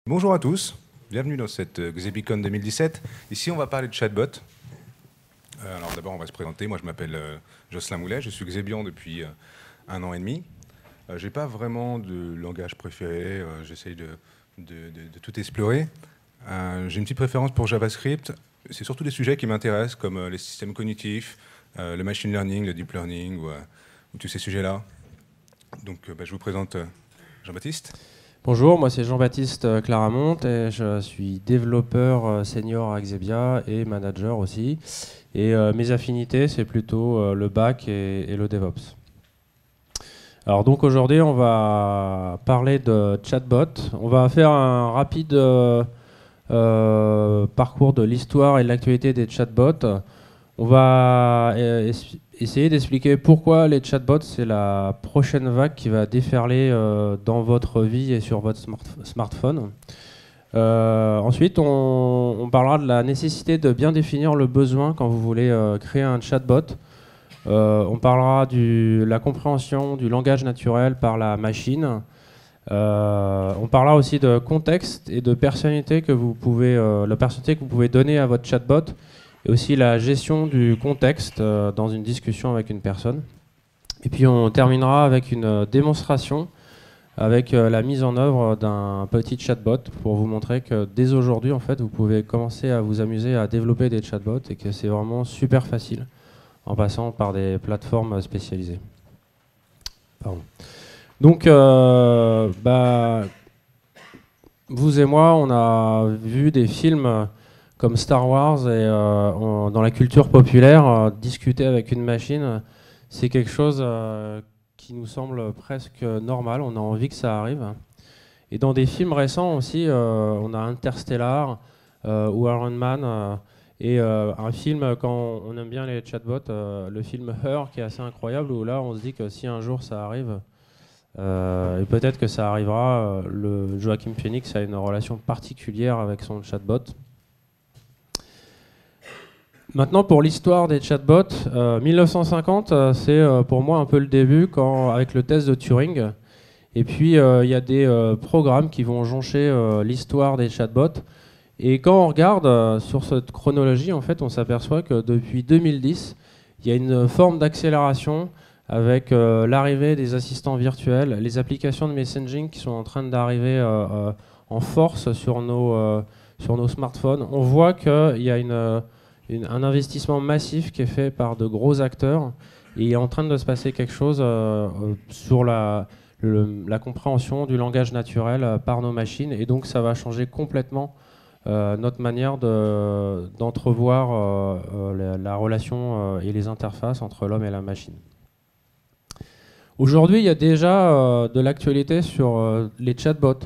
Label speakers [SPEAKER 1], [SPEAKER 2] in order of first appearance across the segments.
[SPEAKER 1] Bonjour à tous, bienvenue dans cette Xebicon 2017. Ici, on va parler de chatbot. Alors d'abord, on va se présenter. Moi, je m'appelle Jocelyn Moulet, je suis Xebian depuis 1 an et demi. J'ai pas vraiment de langage préféré, j'essaye de tout explorer. J'ai une petite préférence pour JavaScript. C'est surtout des sujets qui m'intéressent, comme les systèmes cognitifs, le machine learning, le deep learning, ou tous ces sujets-là. Donc, je vous présente Jean-Baptiste.
[SPEAKER 2] Bonjour, moi c'est Jean-Baptiste Claramont et je suis développeur senior à Xebia et manager aussi. Et mes affinités, c'est plutôt le back et le DevOps. Alors donc aujourd'hui, on va parler de chatbot. On va faire un rapide parcours de l'histoire et de l'actualité des chatbots. On va essayer d'expliquer pourquoi les chatbots, c'est la prochaine vague qui va déferler dans votre vie et sur votre smartphone. Ensuite, on parlera de la nécessité de bien définir le besoin quand vous voulez créer un chatbot. On parlera de la compréhension du langage naturel par la machine. On parlera aussi de contexte et de personnalité que vous pouvez, la personnalité que vous pouvez donner à votre chatbot. Et aussi la gestion du contexte dans une discussion avec une personne. Et puis on terminera avec une démonstration avec la mise en œuvre d'un petit chatbot pour vous montrer que dès aujourd'hui, en fait, vous pouvez commencer à vous amuser à développer des chatbots et que c'est vraiment super facile en passant par des plateformes spécialisées. Pardon. Donc, vous et moi, on a vu des films comme Star Wars et dans la culture populaire, discuter avec une machine, c'est quelque chose qui nous semble presque normal. On a envie que ça arrive. Et dans des films récents aussi, on a Interstellar ou Iron Man et un film, quand on aime bien les chatbots, le film Her qui est assez incroyable, où là on se dit que si un jour ça arrive, et peut-être que ça arrivera, le Joaquin Phoenix a une relation particulière avec son chatbot. Maintenant, pour l'histoire des chatbots, 1950, c'est pour moi un peu le début avec le test de Turing. Et puis, il y a des programmes qui vont joncher l'histoire des chatbots. Et quand on regarde sur cette chronologie, en fait, on s'aperçoit que depuis 2010, il y a une forme d'accélération avec l'arrivée des assistants virtuels, les applications de messaging qui sont en train d'arriver en force sur nos smartphones. On voit qu'il y a un investissement massif qui est fait par de gros acteurs et il est en train de se passer quelque chose sur la compréhension du langage naturel par nos machines, et donc ça va changer complètement notre manière d'entrevoir la relation et les interfaces entre l'homme et la machine. Aujourd'hui, il y a déjà de l'actualité sur les chatbots.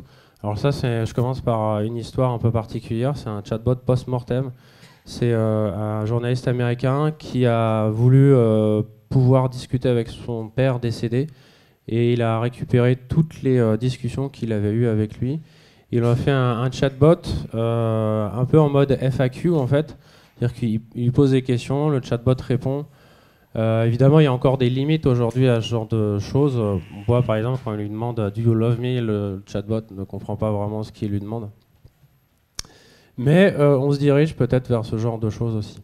[SPEAKER 2] Alors ça, je commence par une histoire un peu particulière, c'est un chatbot post-mortem. C'est un journaliste américain qui a voulu pouvoir discuter avec son père décédé, et il a récupéré toutes les discussions qu'il avait eues avec lui. Il a fait un chatbot un peu en mode FAQ en fait, c'est-à-dire qu'il pose des questions, le chatbot répond. Évidemment, il y a encore des limites aujourd'hui à ce genre de choses. On voit par exemple quand il lui demande « Do you love me ?», le chatbot ne comprend pas vraiment ce qu'il lui demande. Mais on se dirige peut-être vers ce genre de choses aussi.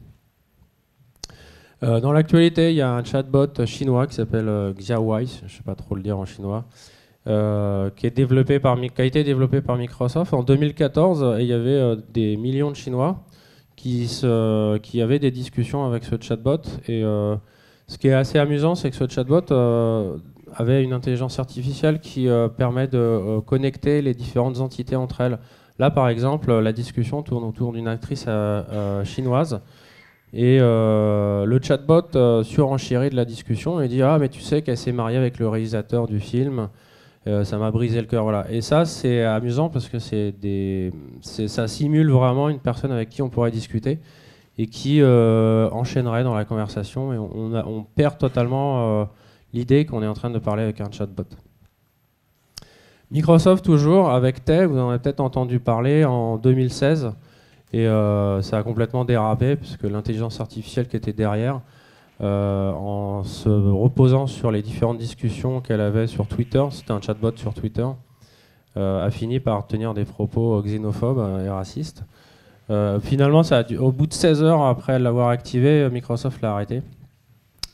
[SPEAKER 2] Dans l'actualité, il y a un chatbot chinois qui s'appelle Xiaowei, je ne sais pas trop le dire en chinois, qui a été développé par Microsoft. En 2014, il y avait des millions de Chinois qui avaient des discussions avec ce chatbot. Et ce qui est assez amusant, c'est que ce chatbot avait une intelligence artificielle qui permet de connecter les différentes entités entre elles. Là, par exemple, la discussion tourne autour d'une actrice chinoise et le chatbot surenchérit de la discussion et dit « Ah, mais tu sais qu'elle s'est mariée avec le réalisateur du film, ça m'a brisé le cœur. » Voilà. Et ça, c'est amusant parce que ça simule vraiment une personne avec qui on pourrait discuter et qui enchaînerait dans la conversation, et on perd totalement l'idée qu'on est en train de parler avec un chatbot. Microsoft toujours, avec Tay, vous en avez peut-être entendu parler en 2016, et ça a complètement dérapé, puisque l'intelligence artificielle qui était derrière, en se reposant sur les différentes discussions qu'elle avait sur Twitter, c'était un chatbot sur Twitter, a fini par tenir des propos xénophobes et racistes. Finalement, au bout de 16 heures après l'avoir activé, Microsoft l'a arrêté.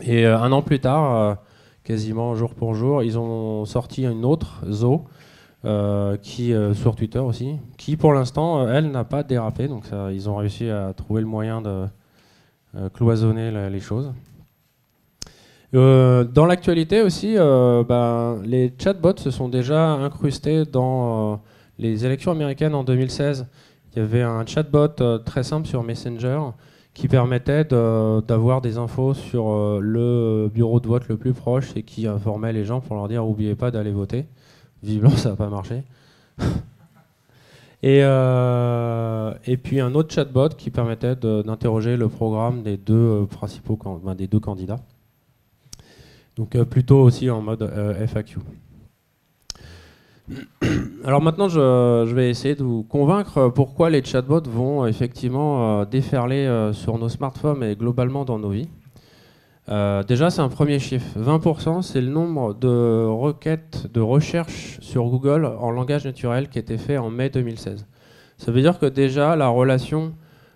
[SPEAKER 2] Et un an plus tard, quasiment jour pour jour, ils ont sorti une autre Zo, sur Twitter aussi, qui pour l'instant, elle n'a pas dérapé. Donc ils ont réussi à trouver le moyen de cloisonner les choses. Dans l'actualité aussi, les chatbots se sont déjà incrustés dans les élections américaines en 2016. Il y avait un chatbot très simple sur Messenger qui permettait d'avoir des infos sur le bureau de vote le plus proche et qui informait les gens pour leur dire n'oubliez pas d'aller voter. Visiblement, ça n'a pas marché. Et puis un autre chatbot qui permettait d'interroger le programme des deux des deux candidats. Donc plutôt aussi en mode FAQ. Alors maintenant, je vais essayer de vous convaincre pourquoi les chatbots vont effectivement déferler sur nos smartphones et globalement dans nos vies. Déjà, c'est un premier chiffre. 20%, c'est le nombre de requêtes de recherche sur Google en langage naturel qui a été fait en mai 2016. Ça veut dire que déjà, la relation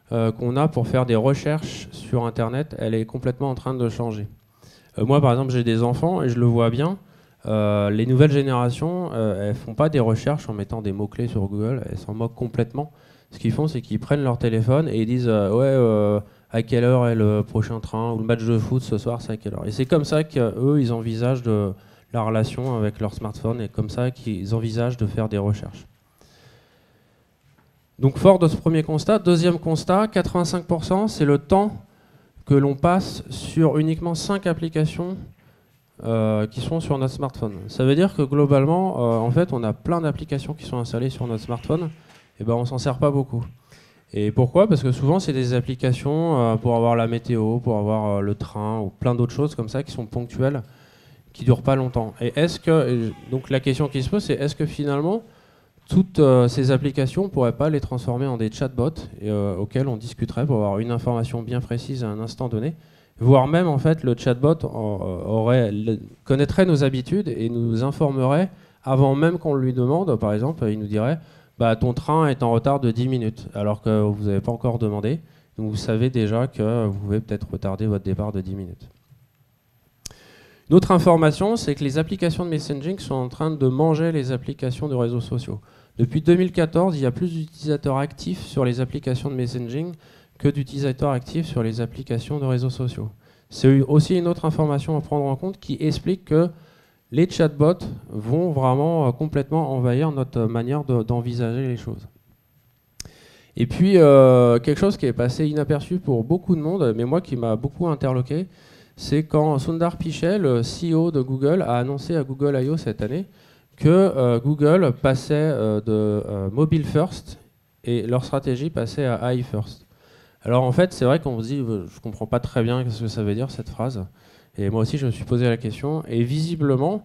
[SPEAKER 2] qu'on a pour faire des recherches sur Internet, elle est complètement en train de changer. Moi, par exemple, j'ai des enfants et je le vois bien. Les nouvelles générations, elles font pas des recherches en mettant des mots-clés sur Google, elles s'en moquent complètement. Ce qu'ils font, c'est qu'ils prennent leur téléphone et ils disent à quelle heure est le prochain train ou le match de foot ce soir, c'est à quelle heure. Et c'est comme ça qu'eux, ils envisagent la relation avec leur smartphone et comme ça qu'ils envisagent de faire des recherches. Donc fort de ce premier constat, deuxième constat, 85%, c'est le temps que l'on passe sur uniquement 5 applications qui sont sur notre smartphone. Ça veut dire que globalement, en fait, on a plein d'applications qui sont installées sur notre smartphone, et ben on s'en sert pas beaucoup. Et pourquoi? Parce que souvent, c'est des applications pour avoir la météo, pour avoir le train, ou plein d'autres choses comme ça qui sont ponctuelles, qui durent pas longtemps. Et donc la question qui se pose, c'est est-ce que finalement, toutes ces applications, on ne pourrait pas les transformer en des chatbots auxquels on discuterait pour avoir une information bien précise à un instant donné, voire même en fait le chatbot connaîtrait nos habitudes et nous informerait avant même qu'on lui demande. Par exemple, il nous dirait ton train est en retard de 10 minutes alors que vous n'avez pas encore demandé, donc vous savez déjà que vous pouvez peut-être retarder votre départ de 10 minutes. Une autre information, c'est que les applications de messaging sont en train de manger les applications de réseaux sociaux. Depuis 2014, il y a plus d'utilisateurs actifs sur les applications de messaging que d'utilisateurs actifs sur les applications de réseaux sociaux. C'est aussi une autre information à prendre en compte qui explique que les chatbots vont vraiment complètement envahir notre manière d'envisager les choses. Et puis, quelque chose qui est passé inaperçu pour beaucoup de monde, mais moi qui m'a beaucoup interloqué, c'est quand Sundar Pichai, le CEO de Google, a annoncé à Google I/O cette année que Google passait de mobile first et leur stratégie passait à AI first. Alors en fait, c'est vrai qu'on se dit, je comprends pas très bien ce que ça veut dire cette phrase. Et moi aussi, je me suis posé la question. Et visiblement,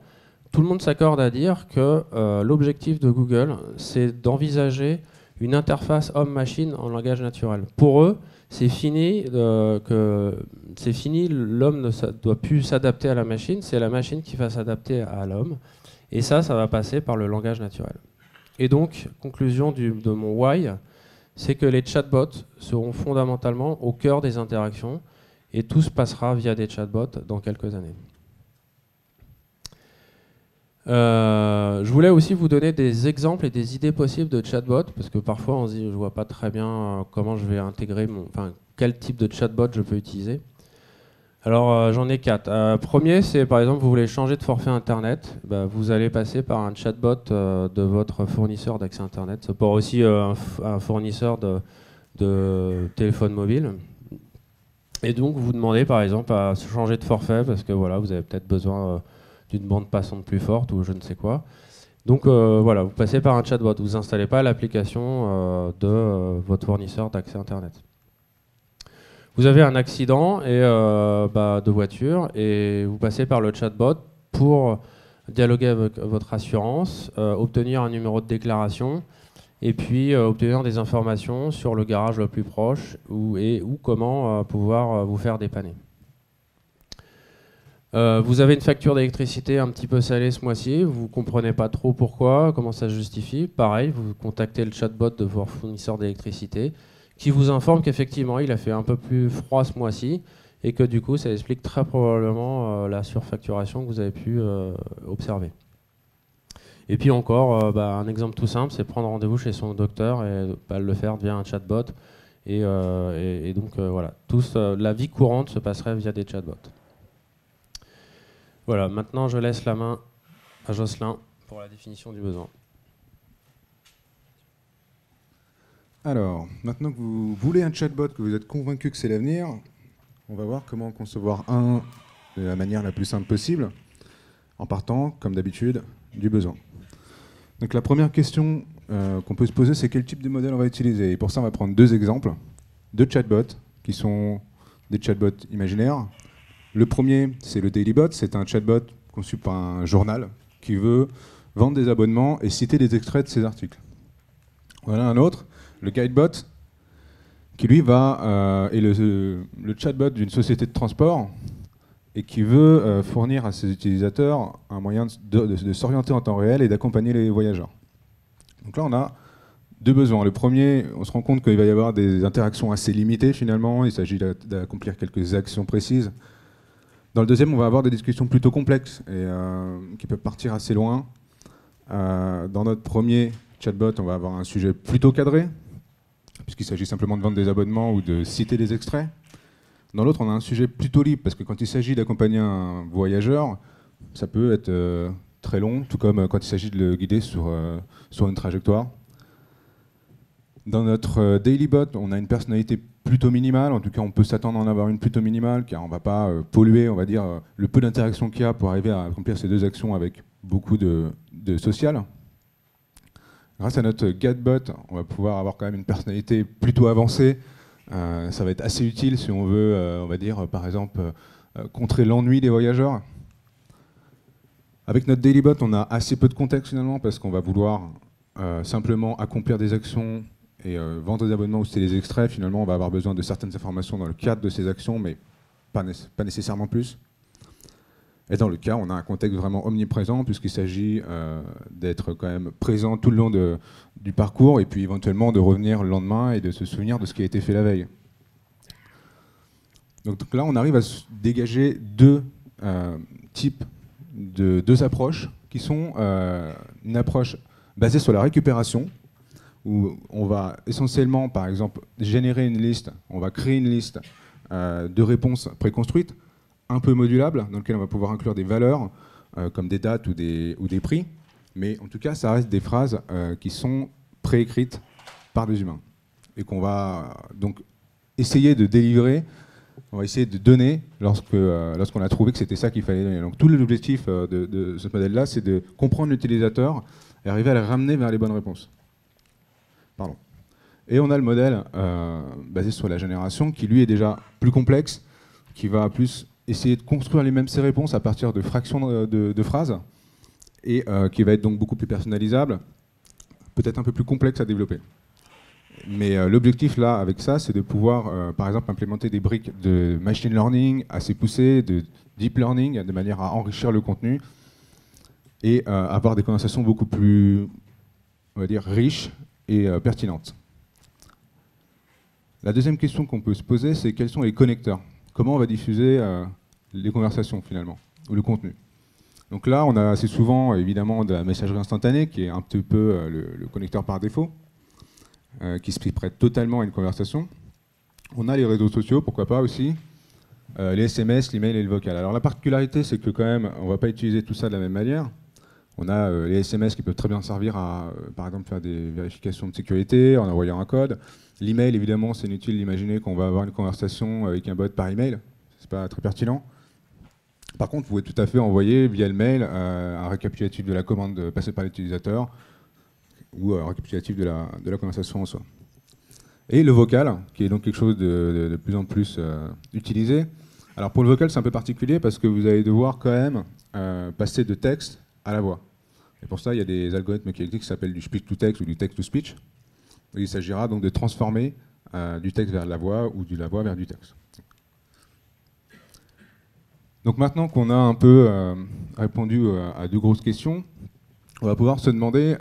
[SPEAKER 2] tout le monde s'accorde à dire que l'objectif de Google, c'est d'envisager une interface homme-machine en langage naturel. Pour eux, c'est fini, l'homme ne doit plus s'adapter à la machine, c'est la machine qui va s'adapter à l'homme. Et ça va passer par le langage naturel. Et donc, conclusion de mon why, c'est que les chatbots seront fondamentalement au cœur des interactions et tout se passera via des chatbots dans quelques années. Je voulais aussi vous donner des exemples et des idées possibles de chatbots, parce que parfois on se dit je vois pas très bien comment je vais intégrer quel type de chatbot je peux utiliser. Alors j'en ai 4. Premier, c'est par exemple vous voulez changer de forfait internet, vous allez passer par un chatbot de votre fournisseur d'accès internet. Ça peut être aussi un fournisseur de téléphone mobile. Et donc vous demandez par exemple à changer de forfait parce que voilà, vous avez peut-être besoin d'une bande passante plus forte ou je ne sais quoi. Donc voilà, vous passez par un chatbot, vous installez pas l'application de votre fournisseur d'accès internet. Vous avez un accident de voiture et vous passez par le chatbot pour dialoguer avec votre assurance, obtenir un numéro de déclaration et puis obtenir des informations sur le garage le plus proche ou comment pouvoir vous faire dépanner. Vous avez une facture d'électricité un petit peu salée ce mois-ci, vous ne comprenez pas trop pourquoi, comment ça se justifie. Pareil, vous contactez le chatbot de votre fournisseur d'électricité qui vous informe qu'effectivement il a fait un peu plus froid ce mois-ci et que du coup ça explique très probablement la surfacturation que vous avez pu observer. Et puis encore, un exemple tout simple, c'est prendre rendez-vous chez son docteur et le faire via un chatbot. Et donc voilà, la vie courante se passerait via des chatbots. Voilà, maintenant je laisse la main à Jocelyn pour la définition du besoin.
[SPEAKER 1] Alors, maintenant que vous voulez un chatbot, que vous êtes convaincu que c'est l'avenir, on va voir comment concevoir un de la manière la plus simple possible, en partant, comme d'habitude, du besoin. Donc la première question qu'on peut se poser, c'est quel type de modèle on va utiliser. Et pour ça, on va prendre deux exemples, deux chatbots, qui sont des chatbots imaginaires. Le premier, c'est le DailyBot, c'est un chatbot conçu par un journal qui veut vendre des abonnements et citer des extraits de ses articles. Voilà un autre, le GuideBot, qui lui est le chatbot d'une société de transport et qui veut fournir à ses utilisateurs un moyen de s'orienter en temps réel et d'accompagner les voyageurs. Donc là, on a deux besoins. Le premier, on se rend compte qu'il va y avoir des interactions assez limitées finalement, il s'agit d'accomplir quelques actions précises. Dans le deuxième, on va avoir des discussions plutôt complexes et qui peuvent partir assez loin. Dans notre premier chatbot, on va avoir un sujet plutôt cadré, puisqu'il s'agit simplement de vendre des abonnements ou de citer des extraits. Dans l'autre, on a un sujet plutôt libre, parce que quand il s'agit d'accompagner un voyageur, ça peut être très long, tout comme quand il s'agit de le guider sur une trajectoire. Dans notre DailyBot, on a une personnalité plutôt minimale, en tout cas on peut s'attendre à en avoir une plutôt minimale, car on ne va pas polluer, on va dire, le peu d'interaction qu'il y a pour arriver à accomplir ces deux actions avec beaucoup de social. Grâce à notre GuideBot, on va pouvoir avoir quand même une personnalité plutôt avancée. Ça va être assez utile si on veut, on va dire, par exemple, contrer l'ennui des voyageurs. Avec notre DailyBot, on a assez peu de contexte finalement, parce qu'on va vouloir simplement accomplir des actions et vendre des abonnements ou citer des extraits. Finalement, on va avoir besoin de certaines informations dans le cadre de ces actions, mais pas nécessairement plus. Et dans le cas, on a un contexte vraiment omniprésent, puisqu'il s'agit d'être quand même présent tout le long du parcours, et puis éventuellement de revenir le lendemain et de se souvenir de ce qui a été fait la veille. Donc là, on arrive à dégager deux types deux approches, qui sont une approche basée sur la récupération, où on va essentiellement, par exemple, générer une liste, on va créer une liste de réponses préconstruites, un peu modulable, dans lequel on va pouvoir inclure des valeurs, comme des dates ou des prix, mais en tout cas, ça reste des phrases qui sont préécrites par des humains, et qu'on va donc essayer de délivrer, on va essayer de donner lorsqu'on a trouvé que c'était ça qu'il fallait donner. Donc tout l'objectif de ce modèle-là, c'est de comprendre l'utilisateur et arriver à le ramener vers les bonnes réponses. Pardon. Et on a le modèle basé sur la génération, qui lui est déjà plus complexe, qui va plus essayer de construire lui-même ses réponses à partir de fractions de phrases, et qui va être donc beaucoup plus personnalisable, peut-être un peu plus complexe à développer. Mais l'objectif là, avec ça, c'est de pouvoir, par exemple, implémenter des briques de machine learning assez poussées, de deep learning, de manière à enrichir le contenu, et avoir des conversations beaucoup plus, on va dire, riches et pertinentes. La deuxième question qu'on peut se poser, c'est quels sont les connecteurs? Comment on va diffuser les conversations finalement, ou le contenu? Donc là, on a assez souvent évidemment de la messagerie instantanée, qui est un petit peu le connecteur par défaut, qui se prête totalement à une conversation. On a les réseaux sociaux, pourquoi pas aussi, les SMS, l'email et le vocal. Alors la particularité, c'est que quand même, on ne va pas utiliser tout ça de la même manière. On a les SMS qui peuvent très bien servir à, par exemple, faire des vérifications de sécurité en envoyant un code. L'email, évidemment, c'est inutile d'imaginer qu'on va avoir une conversation avec un bot par email. C'est pas très pertinent. Par contre, vous pouvez tout à fait envoyer via le mail un récapitulatif de la commande passée par l'utilisateur ou un récapitulatif de la conversation en soi. Et le vocal, qui est donc quelque chose de plus en plus utilisé. Alors pour le vocal, c'est un peu particulier parce que vous allez devoir quand même passer de texte à la voix. Et pour ça, il y a des algorithmes qui existent qui s'appellent du speech-to-text ou du text-to-speech. Il s'agira donc de transformer du texte vers la voix ou de la voix vers du texte. Donc maintenant qu'on a un peu répondu à deux grosses questions, on va pouvoir se demander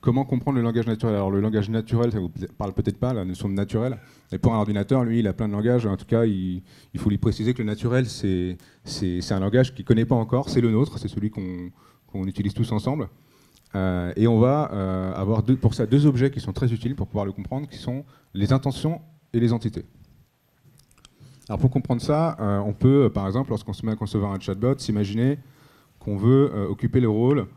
[SPEAKER 1] comment comprendre le langage naturel. Alors le langage naturel, ça vous parle peut-être pas, la notion de naturel. Et pour un ordinateur, lui, il a plein de langages. En tout cas, il faut lui préciser que le naturel, c'est un langage qu'il ne connaît pas encore. C'est le nôtre, c'est celui qu'on utilise tous ensemble. Et on va avoir pour ça deux objets qui sont très utiles pour pouvoir le comprendre, qui sont les intentions et les entités. Alors pour comprendre ça, on peut, par exemple, lorsqu'on se met à concevoir un chatbot, s'imaginer qu'on veut occuper le rôle.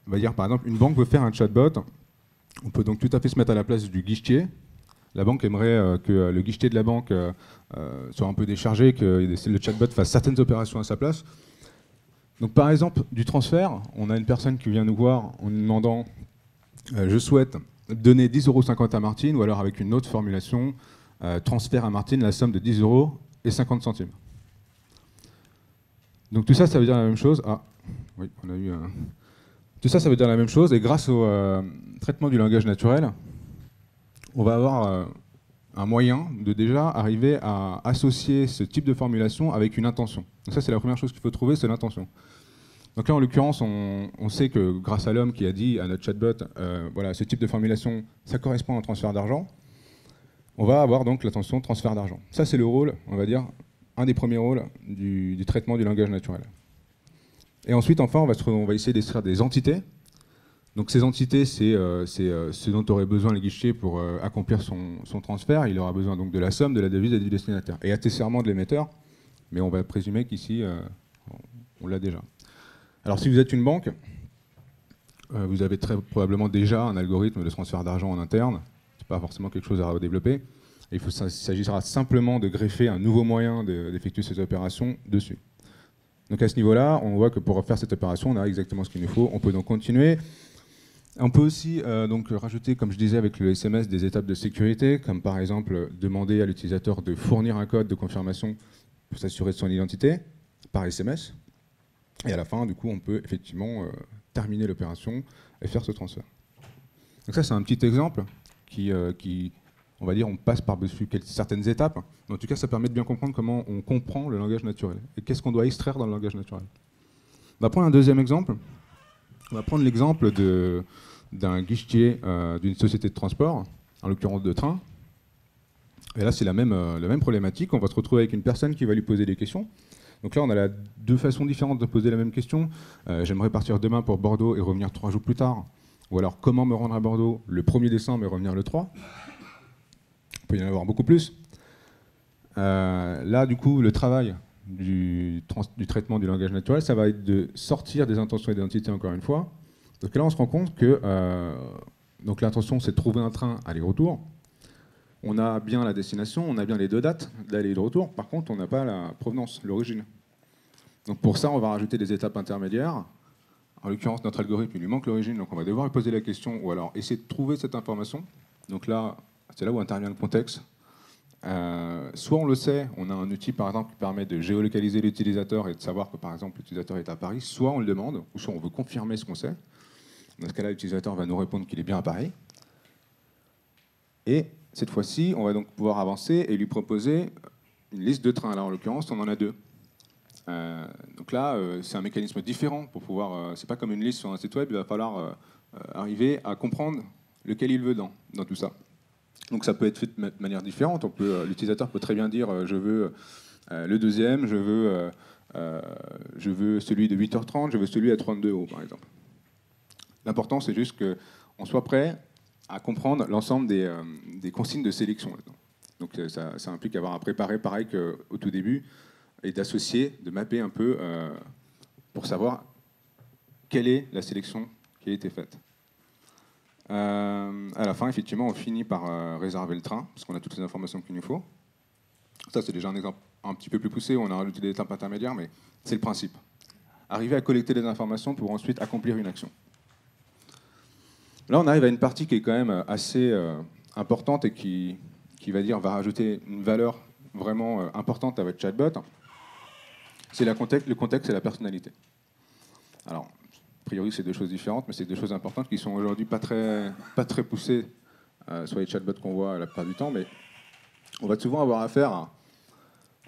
[SPEAKER 1] On va dire, par exemple, une banque veut faire un chatbot. On peut donc tout à fait se mettre à la place du guichetier. La banque aimerait que le guichetier de la banque soit un peu déchargé, que le chatbot fasse certaines opérations à sa place. Donc par exemple, du transfert, on a une personne qui vient nous voir en nous demandant je souhaite donner 10,50 € à Martine, ou alors avec une autre formulation, transfert à Martine la somme de 10,50 €. Donc tout ça, ça veut dire la même chose. Ah, oui, on a eu un... Tout ça, ça veut dire la même chose, et grâce au traitement du langage naturel, on va avoir un moyen de déjà arriver à associer ce type de formulation avec une intention. Donc ça, c'est la première chose qu'il faut trouver, c'est l'intention. Donc là, en l'occurrence, on sait que grâce à l'homme qui a dit à notre chatbot, voilà, ce type de formulation, ça correspond à un transfert d'argent, on va avoir donc l'intention de transfert d'argent. Ça, c'est le rôle, on va dire, un des premiers rôles du traitement du langage naturel. Et ensuite, enfin, on va essayer d'extraire des entités. Donc ces entités, c'est ce dont aurait besoin le guichet pour accomplir son transfert. Il aura besoin donc de la somme, de la devise et du destinataire. Et accessoirement de l'émetteur, mais on va présumer qu'ici, on l'a déjà. Alors si vous êtes une banque, vous avez très probablement déjà un algorithme de transfert d'argent en interne. Ce n'est pas forcément quelque chose à redévelopper. Il s'agira simplement de greffer un nouveau moyen d'effectuer ces opérations dessus. Donc à ce niveau-là, on voit que pour faire cette opération, on a exactement ce qu'il nous faut. On peut donc continuer. On peut aussi donc rajouter, comme je disais avec le SMS, des étapes de sécurité, comme par exemple demander à l'utilisateur de fournir un code de confirmation pour s'assurer de son identité par SMS. Et à la fin, du coup, on peut effectivement terminer l'opération et faire ce transfert. Donc ça, c'est un petit exemple qui, on va dire, on passe par-dessus certaines étapes. En tout cas, ça permet de bien comprendre comment on comprend le langage naturel et qu'est-ce qu'on doit extraire dans le langage naturel. On va prendre un deuxième exemple. On va prendre l'exemple d'un guichetier d'une société de transport, en l'occurrence de train. Et là, c'est la même problématique. On va se retrouver avec une personne qui va lui poser des questions. Donc là, on a deux façons différentes de poser la même question. J'aimerais partir demain pour Bordeaux et revenir 3 jours plus tard. Ou alors, comment me rendre à Bordeaux le 1er décembre et revenir le 3 ? Il peut y en avoir beaucoup plus. Là, du coup, le travail du traitement du langage naturel, ça va être de sortir des intentions et des identités, encore une fois. Donc là, on se rend compte que donc l'intention, c'est de trouver un train aller-retour. On a bien la destination, on a bien les deux dates d'aller et de retour. Par contre, on n'a pas la provenance, l'origine. Donc pour ça, on va rajouter des étapes intermédiaires. En l'occurrence, notre algorithme, il lui manque l'origine, donc on va devoir lui poser la question ou alors essayer de trouver cette information. Donc là, c'est là où intervient le contexte. Soit on le sait, on a un outil par exemple qui permet de géolocaliser l'utilisateur et de savoir que par exemple l'utilisateur est à Paris, soit on le demande, ou soit on veut confirmer ce qu'on sait. Dans ce cas-là, l'utilisateur va nous répondre qu'il est bien à Paris. Et cette fois-ci, on va donc pouvoir avancer et lui proposer une liste de trains. Là, en l'occurrence, on en a deux. Donc là, c'est un mécanisme différent pour pouvoir... c'est pas comme une liste sur un site web, il va falloir arriver à comprendre lequel il veut dans tout ça. Donc ça peut être fait de manière différente. L'utilisateur peut très bien dire je veux le deuxième, je veux celui de 8h30, je veux celui à 32 €, par exemple. L'important, c'est juste qu'on soit prêt à comprendre l'ensemble des consignes de sélection là-dedans. Donc ça implique avoir à préparer pareil qu'au tout début et d'associer, de mapper un peu pour savoir quelle est la sélection qui a été faite. À la fin, effectivement, on finit par réserver le train, parce qu'on a toutes les informations qu'il nous faut. Ça, c'est déjà un exemple un petit peu plus poussé, où on a rajouté des étapes intermédiaires, mais c'est le principe. Arriver à collecter des informations pour ensuite accomplir une action. Là, on arrive à une partie qui est quand même assez importante et qui va rajouter une valeur vraiment importante à votre chatbot. C'est le contexte et la personnalité. Alors, a priori, c'est deux choses différentes, mais c'est deux choses importantes qui sont aujourd'hui pas très poussées sur les chatbots qu'on voit la plupart du temps, mais on va souvent avoir affaire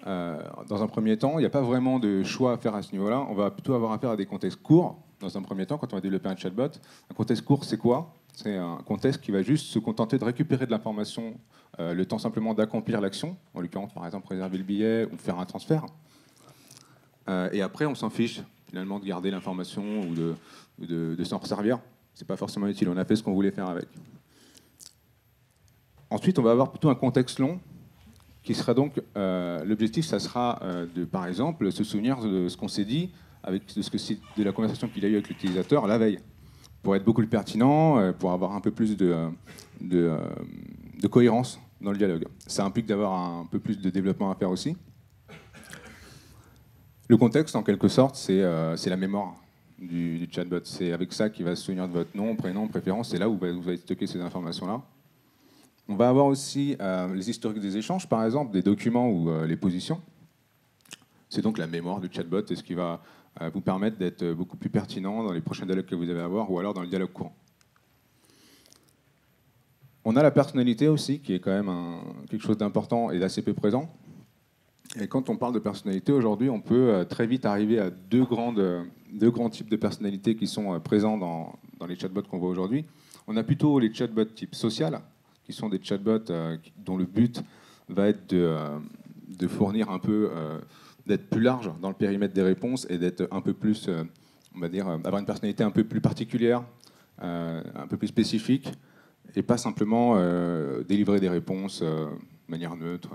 [SPEAKER 3] Dans un premier temps, il n'y a pas vraiment de choix à faire à ce niveau-là. On va plutôt avoir affaire à des contextes courts. Dans un premier temps, quand on va développer un chatbot, un contexte court, c'est quoi? C'est un contexte qui va juste se contenter de récupérer de l'information, le temps simplement d'accomplir l'action, en l'occurrence, par exemple, réserver le billet ou faire un transfert. Et après, on s'en fiche, finalement, de garder l'information ou de s'en resservir. C'est pas forcément utile. On a fait ce qu'on voulait faire avec. Ensuite, on va avoir plutôt un contexte long, qui sera donc, l'objectif, ça sera de, par exemple, se souvenir de ce qu'on s'est dit, de la conversation qu'il a eue avec l'utilisateur la veille, pour être beaucoup plus pertinent, pour avoir un peu plus de cohérence dans le dialogue. Ça implique d'avoir un peu plus de développement à faire aussi. Le contexte, en quelque sorte, c'est la mémoire du chatbot. C'est avec ça qu'il va se souvenir de votre nom, prénom, préférence. C'est là où vous allez stocker ces informations-là. On va avoir aussi les historiques des échanges, par exemple, des documents ou les positions. C'est donc la mémoire du chatbot et ce qui va vous permettre d'être beaucoup plus pertinent dans les prochains dialogues que vous allez avoir ou alors dans le dialogue courant. On a la personnalité aussi, qui est quand même quelque chose d'important et d'assez peu présent. Et quand on parle de personnalité, aujourd'hui, on peut très vite arriver à deux grands types de personnalités qui sont présents dans les chatbots qu'on voit aujourd'hui. On a plutôt les chatbots type social, qui sont des chatbots dont le but va être de fournir un peu, d'être plus large dans le périmètre des réponses et d'être un peu plus, on va dire, avoir une personnalité un peu plus particulière, un peu plus spécifique, et pas simplement délivrer des réponses de manière neutre,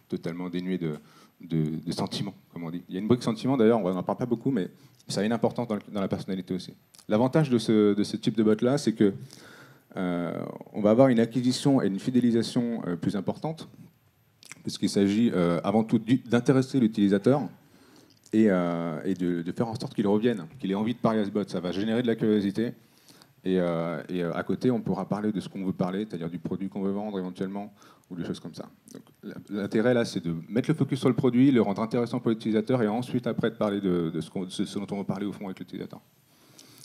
[SPEAKER 3] totalement dénuée de sentiments, comme on dit. Il y a une brique sentiment, d'ailleurs, on n'en parle pas beaucoup, mais ça a une importance dans la personnalité aussi. L'avantage de ce type de bot-là, c'est que on va avoir une acquisition et une fidélisation plus importante, puisqu'il s'agit avant tout d'intéresser l'utilisateur et de faire en sorte qu'il revienne, qu'il ait envie de parler à ce bot. Ça va générer de la curiosité. Et à côté, on pourra parler de ce qu'on veut parler, c'est-à-dire du produit qu'on veut vendre éventuellement, ou des choses comme ça. L'intérêt là, c'est de mettre le focus sur le produit, le rendre intéressant pour l'utilisateur, et ensuite, après, de parler de ce dont on veut parler au fond avec l'utilisateur.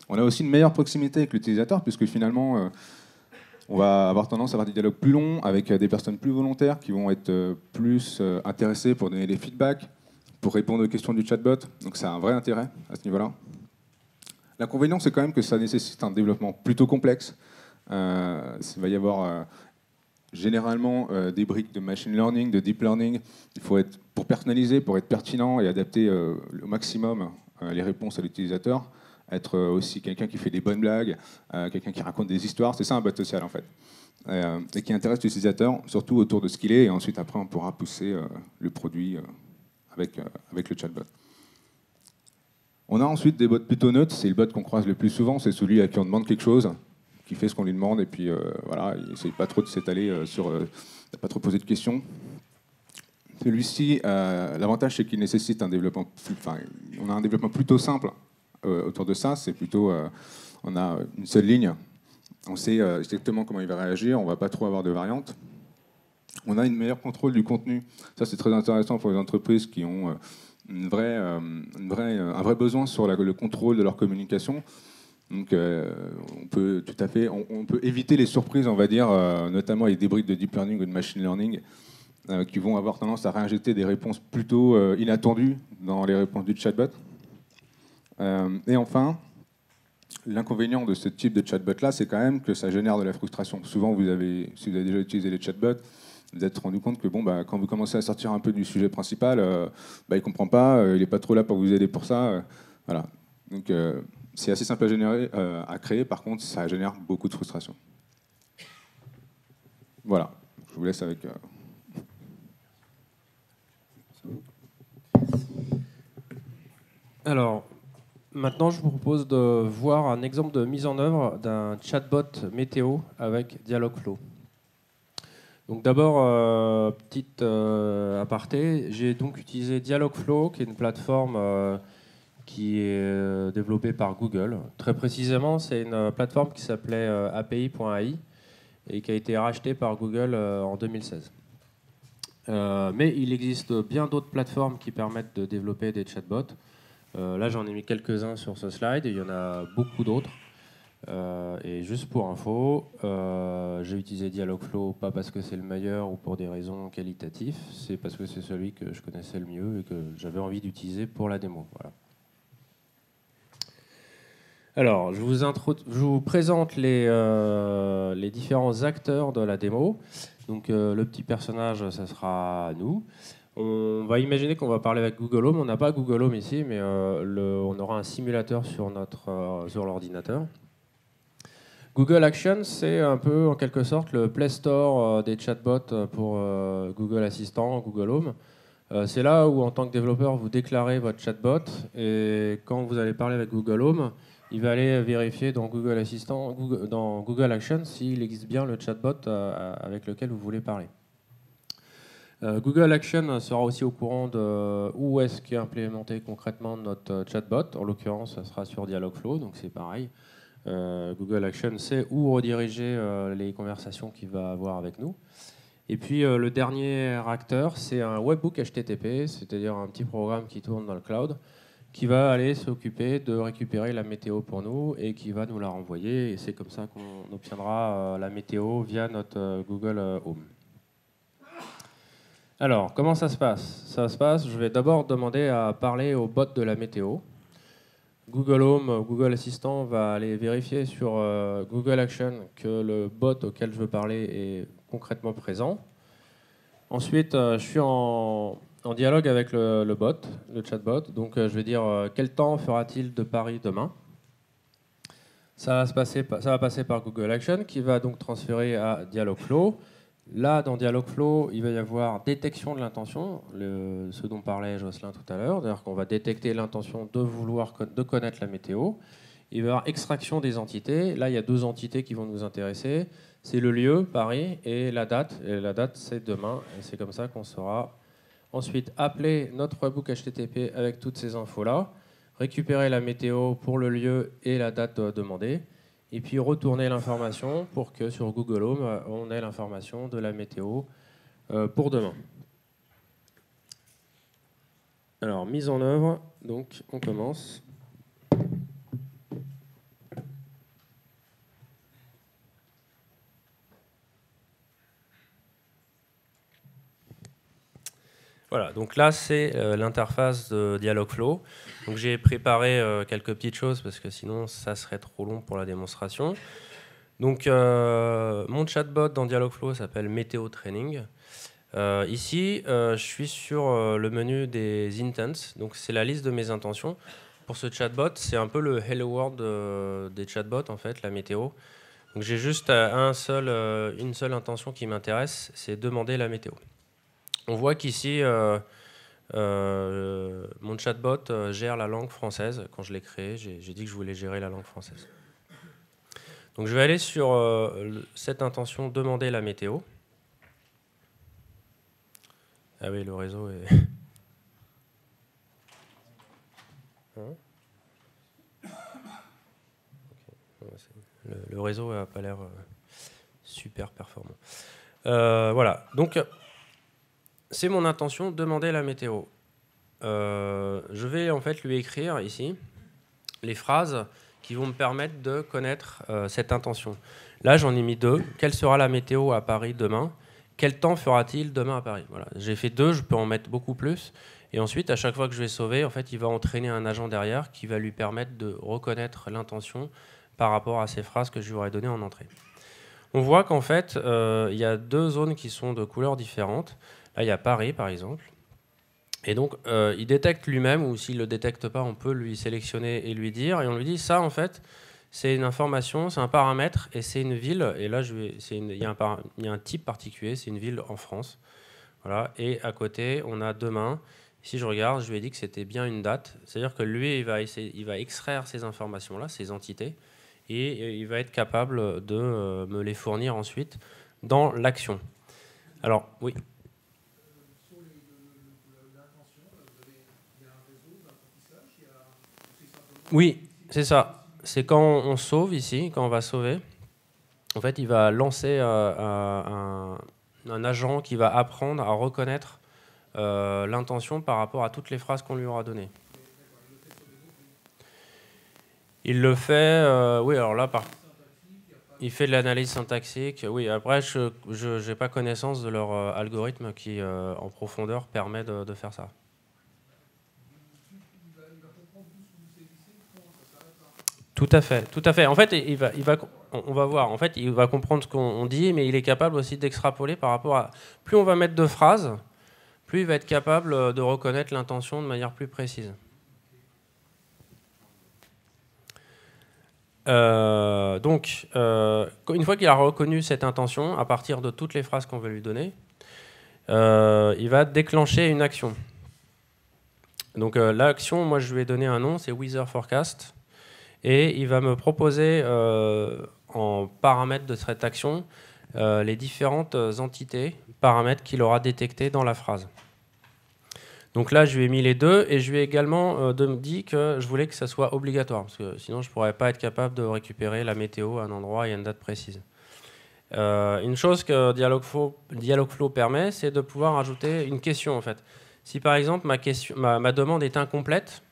[SPEAKER 3] On a aussi une meilleure proximité avec l'utilisateur, puisque finalement, on va avoir tendance à avoir des dialogues plus longs, avec des personnes plus volontaires, qui vont être plus intéressées pour donner des feedbacks, pour répondre aux questions du chatbot. Donc ça a un vrai intérêt à ce niveau-là. L'inconvénient, c'est quand même que ça nécessite un développement plutôt complexe. Il va y avoir généralement des briques de machine learning, de deep learning. Il faut être, pour personnaliser, pour être pertinent et adapter au maximum les réponses à l'utilisateur, être aussi quelqu'un qui fait des bonnes blagues, quelqu'un qui raconte des histoires. C'est ça un bot social, en fait. Et qui intéresse l'utilisateur, surtout autour de ce qu'il est. Et ensuite, après, on pourra pousser le produit avec le chatbot. On a ensuite des bots plutôt neutres, c'est le bot qu'on croise le plus souvent, c'est celui à qui on demande quelque chose, qui fait ce qu'on lui demande, et puis voilà, il n'essaye pas trop de s'étaler pas trop poser de questions. Celui-ci, l'avantage c'est qu'il nécessite un développement, on a un développement plutôt simple autour de ça, c'est plutôt, on a une seule ligne, on sait exactement comment il va réagir, on ne va pas trop avoir de variantes. On a une meilleure contrôle du contenu, ça c'est très intéressant pour les entreprises qui ont un vrai besoin sur le contrôle de leur communication. Donc, on peut tout à fait, on peut éviter les surprises, on va dire, notamment avec des briques de deep learning ou de machine learning, qui vont avoir tendance à réinjecter des réponses plutôt inattendues dans les réponses du chatbot. Et enfin, l'inconvénient de ce type de chatbot-là, c'est quand même que ça génère de la frustration. Souvent, si vous avez déjà utilisé les chatbots, vous êtes rendu compte que quand vous commencez à sortir un peu du sujet principal, il ne comprend pas, il n'est pas trop là pour vous aider pour ça. Voilà. Donc c'est assez simple à créer, par contre ça génère beaucoup de frustration. Voilà, je vous laisse avec...
[SPEAKER 2] Alors, maintenant je vous propose de voir un exemple de mise en œuvre d'un chatbot météo avec Dialogflow. Donc d'abord, petite aparté, j'ai donc utilisé Dialogflow, qui est une plateforme qui est développée par Google. Très précisément, c'est une plateforme qui s'appelait API.ai et qui a été rachetée par Google en 2016. Mais il existe bien d'autres plateformes qui permettent de développer des chatbots. Là, j'en ai mis quelques-uns sur ce slide, et il y en a beaucoup d'autres. Et juste pour info, j'ai utilisé Dialogflow pas parce que c'est le meilleur ou pour des raisons qualitatives, c'est parce que c'est celui que je connaissais le mieux et que j'avais envie d'utiliser pour la démo. Voilà. Alors, je vous présente les différents acteurs de la démo. Donc, le petit personnage, ça sera nous. On va imaginer qu'on va parler avec Google Home. On n'a pas Google Home ici, mais on aura un simulateur sur l'ordinateur. Google Action, c'est un peu en quelque sorte le Play Store des chatbots pour Google Assistant, Google Home. C'est là où, en tant que développeur, vous déclarez votre chatbot et quand vous allez parler avec Google Home, il va aller vérifier dans Google Assistant, dans Google Action, s'il existe bien le chatbot avec lequel vous voulez parler. Google Action sera aussi au courant de où est-ce qu'est implémenté concrètement notre chatbot. En l'occurrence, ça sera sur Dialogflow, donc c'est pareil. Google Action sait où rediriger les conversations qu'il va avoir avec nous. Et puis le dernier acteur, c'est un webhook HTTP, c'est-à-dire un petit programme qui tourne dans le cloud, qui va aller s'occuper de récupérer la météo pour nous et qui va nous la renvoyer. Et c'est comme ça qu'on obtiendra la météo via notre Google Home. Alors, comment ça se passe? Ça se passe, je vais d'abord demander à parler au bot de la météo. Google Home, Google Assistant va aller vérifier sur Google Action que le bot auquel je veux parler est concrètement présent. Ensuite, je suis en dialogue avec le bot, le chatbot. Donc, je vais dire quel temps fera-t-il de Paris demain? Ça va passer par Google Action qui va donc transférer à Dialogflow. Là, dans Dialogflow, il va y avoir détection de l'intention, ce dont parlait Jocelyn tout à l'heure. D'ailleurs, qu'on va détecter l'intention de connaître la météo. Il va y avoir extraction des entités. Là, il y a deux entités qui vont nous intéresser. C'est le lieu, Paris, et la date. Et la date, c'est demain. Et c'est comme ça qu'on saura ensuite appeler notre webhook HTTP avec toutes ces infos-là, récupérer la météo pour le lieu et la date demandée, et puis retourner l'information pour que sur Google Home, on ait l'information de la météo pour demain. Alors, mise en œuvre, donc on commence. Voilà, donc là c'est l'interface de Dialogflow. Donc j'ai préparé quelques petites choses parce que sinon ça serait trop long pour la démonstration. Donc mon chatbot dans Dialogflow s'appelle Météo Training. Ici je suis sur le menu des intents, donc c'est la liste de mes intentions. Pour ce chatbot, c'est un peu le Hello World des chatbots en fait, la météo. Donc j'ai juste une seule intention qui m'intéresse, c'est demander la météo. On voit qu'ici, mon chatbot gère la langue française. Quand je l'ai créé, j'ai dit que je voulais gérer la langue française. Donc je vais aller sur cette intention, demander la météo. Ah oui, le réseau est... Hein? Okay. Le réseau n'a pas l'air super performant. Voilà, donc... C'est mon intention, demander la météo. Je vais en fait lui écrire ici les phrases qui vont me permettre de connaître cette intention. Là, j'en ai mis 2. Quelle sera la météo à Paris demain? Quel temps fera-t-il demain à Paris? Voilà. J'ai fait 2, je peux en mettre beaucoup plus. Et ensuite, à chaque fois que je vais sauver, en fait, il va entraîner un agent derrière qui va lui permettre de reconnaître l'intention par rapport à ces phrases que je lui aurais données en entrée. On voit qu'en fait, il y a 2 zones qui sont de couleurs différentes. Là, il y a Paris, par exemple. Et donc, il détecte lui-même, ou s'il ne le détecte pas, on peut lui sélectionner et lui dire. Et on lui dit, ça, en fait, c'est une information, c'est un paramètre, et c'est une ville. Et là, il y a un type particulier, c'est une ville en France. Voilà. Et à côté, on a demain. Si je regarde, je lui ai dit que c'était bien une date. C'est-à-dire que lui, il va extraire ces informations-là, ces entités, et il va être capable de me les fournir ensuite dans l'action. Alors, oui. Oui, c'est ça. C'est quand on sauve ici, quand on va sauver, en fait, il va lancer un agent qui va apprendre à reconnaître l'intention par rapport à toutes les phrases qu'on lui aura données. Il le fait, oui, alors là, il fait de l'analyse syntaxique. Oui, après, je n'ai pas connaissance de leur algorithme qui, en profondeur, permet de faire ça. Tout à fait, tout à fait. En fait, on va voir. En fait, il va comprendre ce qu'on dit, mais il est capable aussi d'extrapoler par rapport à. Plus on va mettre de phrases, plus il va être capable de reconnaître l'intention de manière plus précise. Donc, une fois qu'il a reconnu cette intention, à partir de toutes les phrases qu'on veut lui donner, il va déclencher une action. Donc, l'action, moi, je lui ai donné un nom, c'est Weather Forecast. Et il va me proposer en paramètres de cette action les différentes entités, paramètres qu'il aura détectés dans la phrase. Donc là, je lui ai mis les deux et je lui ai également dit que je voulais que ça soit obligatoire, parce que sinon je ne pourrais pas être capable de récupérer la météo à un endroit et à une date précise. Une chose que Dialogflow permet, c'est de pouvoir ajouter une question en fait. Si par exemple ma demande est incomplète,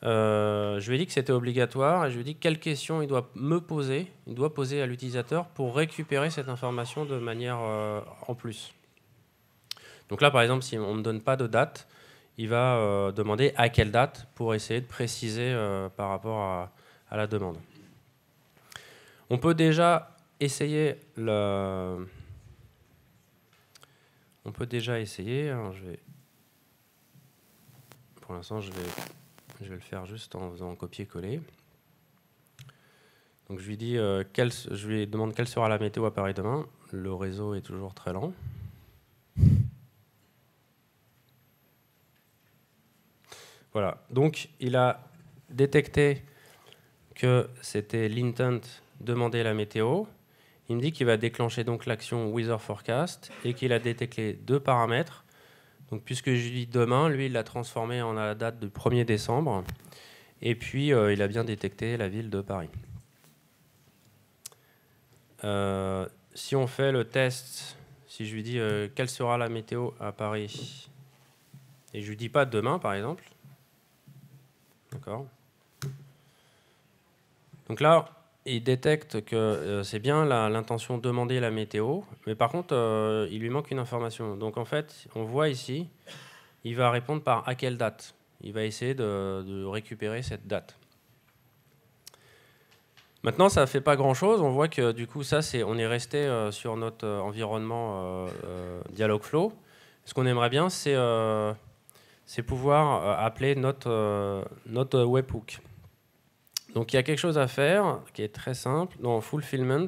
[SPEAKER 2] je lui ai dit que c'était obligatoire et je lui ai dit quelle question il doit me poser, il doit poser à l'utilisateur pour récupérer cette information de manière en plus. Donc là, par exemple, si on ne me donne pas de date, il va demander à quelle date pour essayer de préciser par rapport à la demande. On peut déjà essayer On peut déjà essayer. Alors pour l'instant, je vais le faire juste en faisant copier-coller. Donc je lui dis, je lui demande quelle sera la météo à Paris demain. Le réseau est toujours très lent. Voilà. Donc il a détecté que c'était l'intent demander la météo. Il me dit qu'il va déclencher donc l'action Weather Forecast et qu'il a détecté deux paramètres. Donc, puisque je lui dis demain, lui, il l'a transformé en la date du 1er décembre. Et puis, il a bien détecté la ville de Paris. Si on fait le test, si je lui dis quelle sera la météo à Paris, et je lui dis pas demain, par exemple. D'accord. Donc là, il détecte que c'est bien l'intention de demander la météo, mais par contre, il lui manque une information. Donc en fait, on voit ici, il va répondre par à quelle date. Il va essayer de récupérer cette date. Maintenant, ça ne fait pas grand-chose. On voit que du coup, on est resté sur notre environnement Dialogflow. Ce qu'on aimerait bien, c'est pouvoir appeler notre webhook. Donc il y a quelque chose à faire qui est très simple. Dans Fulfillment,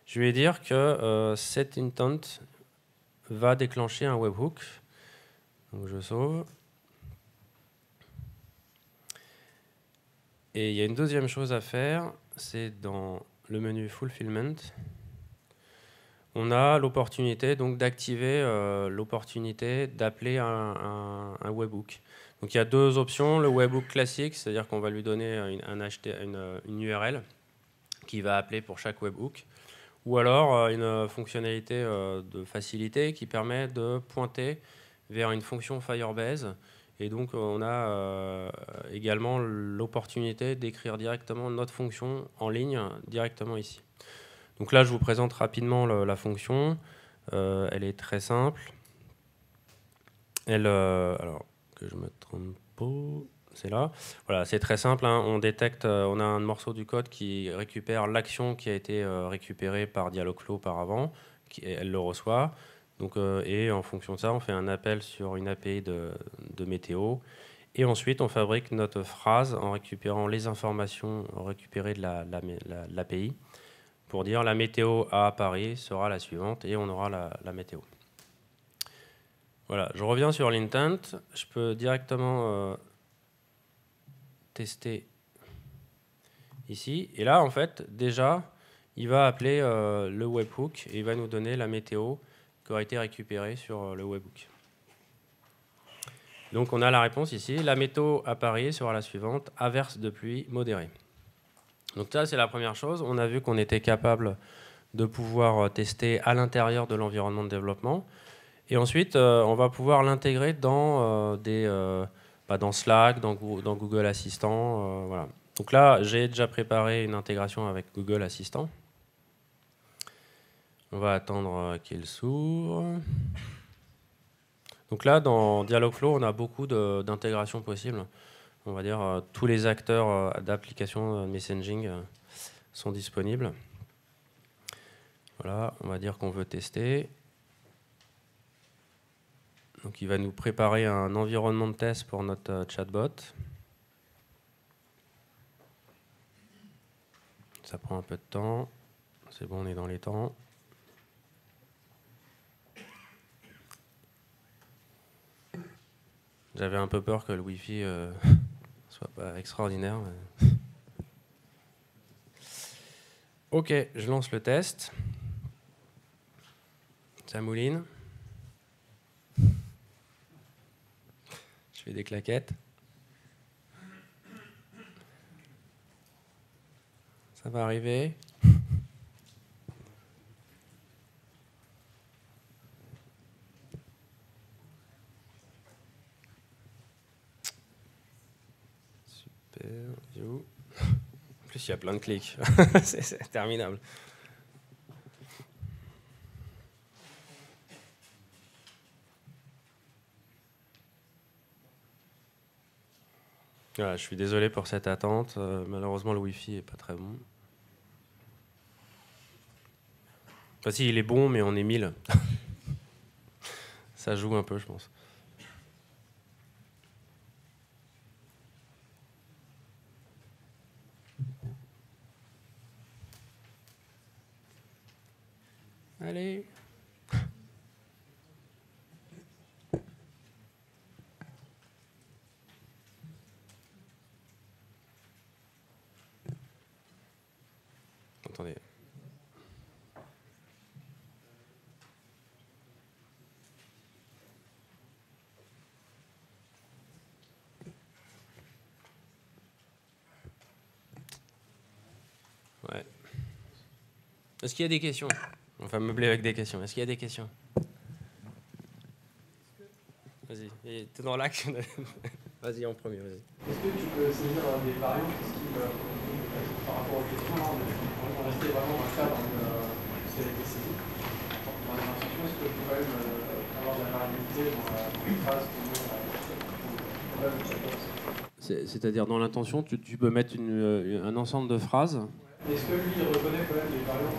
[SPEAKER 2] je vais dire que cet intent va déclencher un webhook. Donc je sauve. Et il y a une deuxième chose à faire, c'est dans le menu Fulfillment. On a l'opportunité donc d'activer l'opportunité d'appeler un webhook. Donc il y a deux options, le webhook classique, c'est-à-dire qu'on va lui donner une URL qui va appeler pour chaque webhook, ou alors une fonctionnalité de facilité qui permet de pointer vers une fonction Firebase. Et donc on a également l'opportunité d'écrire directement notre fonction en ligne directement ici. Donc là je vous présente rapidement la fonction. Elle est très simple. Alors que je me trompe pas, c'est là. Voilà, c'est très simple. Hein. On détecte, on a un morceau du code qui récupère l'action qui a été récupérée par Dialogflow auparavant. Elle le reçoit. Donc, et en fonction de ça, on fait un appel sur une API de météo. Et ensuite, on fabrique notre phrase en récupérant les informations récupérées de l'API pour dire la météo à Paris sera la suivante et on aura la météo. Voilà, je reviens sur l'intent. Je peux directement tester ici. Et là, en fait, déjà, il va appeler le webhook et il va nous donner la météo qui aura été récupérée sur le webhook. Donc, on a la réponse ici. La météo à Paris sera la suivante, averse de pluie modérée. Donc ça, c'est la première chose. On a vu qu'on était capable de pouvoir tester à l'intérieur de l'environnement de développement. Et ensuite, on va pouvoir l'intégrer dans dans Slack, dans Google Assistant. Voilà. Donc là, j'ai déjà préparé une intégration avec Google Assistant. On va attendre qu'il s'ouvre. Donc là, dans Dialogflow, on a beaucoup d'intégrations possibles. On va dire tous les acteurs d'applications de messaging sont disponibles. Voilà, on va dire qu'on veut tester. Donc il va nous préparer un environnement de test pour notre chatbot. Ça prend un peu de temps. C'est bon, on est dans les temps. J'avais un peu peur que le Wi-Fi soit pas extraordinaire. Mais... Ok, je lance le test. Ça mouline. Je fais des claquettes. Ça va arriver. Super. En plus, il y a plein de clics. C'est interminable. Voilà, je suis désolé pour cette attente. Malheureusement, le Wi-Fi est pas très bon. Enfin, si, il est bon, mais on est 1000. Ça joue un peu, je pense. Allez. Attendez. Ouais. Est-ce qu'il y a des questions? On va meubler avec des questions. Est-ce qu'il y a des questions? Vas-y, t'es dans l'axe. Vas-y en premier, vas-y.
[SPEAKER 4] Est-ce que tu peux saisir des variantes par rapport aux questions on restait vraiment dans le cadre de ce qui a été saisi dans les instructions, est-ce que tu peux quand même avoir de la variabilité dans la phrase
[SPEAKER 2] C'est-à-dire dans l'intention, tu peux mettre un ensemble de phrases.
[SPEAKER 4] Est-ce que lui, il reconnaît quand même les variantes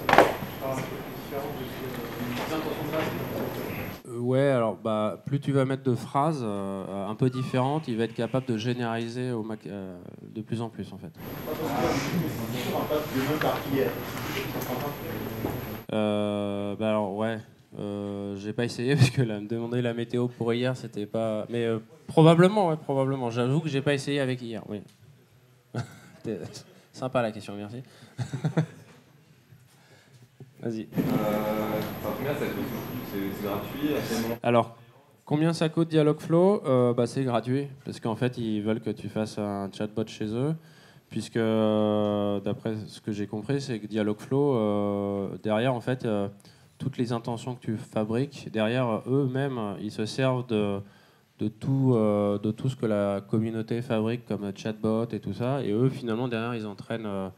[SPEAKER 4] un peu différentes des intentions de base?
[SPEAKER 2] Ouais, alors plus tu vas mettre de phrases un peu différentes, il va être capable de généraliser de plus en plus en fait. Alors ouais, j'ai pas essayé parce que là, me demander la météo pour hier, c'était pas. Mais probablement, ouais, probablement. J'avoue que j'ai pas essayé avec hier. Oui. C'était sympa la question, merci. Vas-y.
[SPEAKER 5] Combien ça coûte? C'est gratuit?
[SPEAKER 2] Alors, combien ça coûte Dialogflow? C'est gratuit, parce qu'en fait, ils veulent que tu fasses un chatbot chez eux, puisque, d'après ce que j'ai compris, c'est que Dialogflow, derrière, en fait, toutes les intentions que tu fabriques, derrière eux-mêmes, ils se servent de tout ce que la communauté fabrique comme chatbot et tout ça, et eux, finalement, derrière, ils entraînent